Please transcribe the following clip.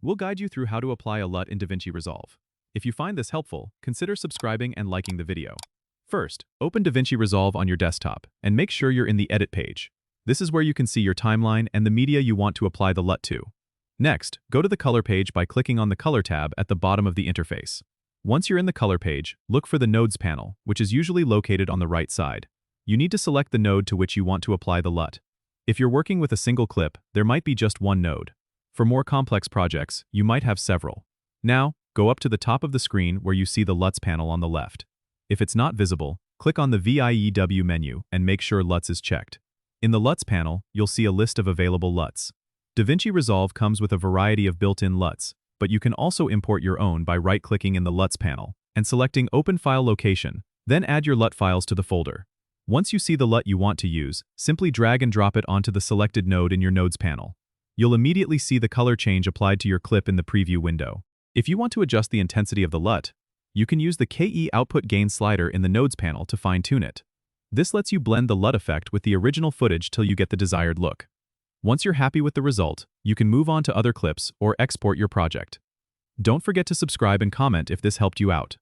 We'll guide you through how to apply a LUT in DaVinci Resolve. If you find this helpful, consider subscribing and liking the video. First, open DaVinci Resolve on your desktop and make sure you're in the Edit page. This is where you can see your timeline and the media you want to apply the LUT to. Next, go to the Color page by clicking on the Color tab at the bottom of the interface. Once you're in the Color page, look for the Nodes panel, which is usually located on the right side. You need to select the node to which you want to apply the LUT. If you're working with a single clip, there might be just one node. For more complex projects, you might have several. Now, go up to the top of the screen where you see the LUTs panel on the left. If it's not visible, click on the VIEW menu and make sure LUTs is checked. In the LUTs panel, you'll see a list of available LUTs. DaVinci Resolve comes with a variety of built-in LUTs, but you can also import your own by right-clicking in the LUTs panel and selecting Open File Location, then add your LUT files to the folder. Once you see the LUT you want to use, simply drag and drop it onto the selected node in your Nodes panel. You'll immediately see the color change applied to your clip in the preview window. If you want to adjust the intensity of the LUT, you can use the KE output gain slider in the Nodes panel to fine-tune it. This lets you blend the LUT effect with the original footage till you get the desired look. Once you're happy with the result, you can move on to other clips or export your project. Don't forget to subscribe and comment if this helped you out.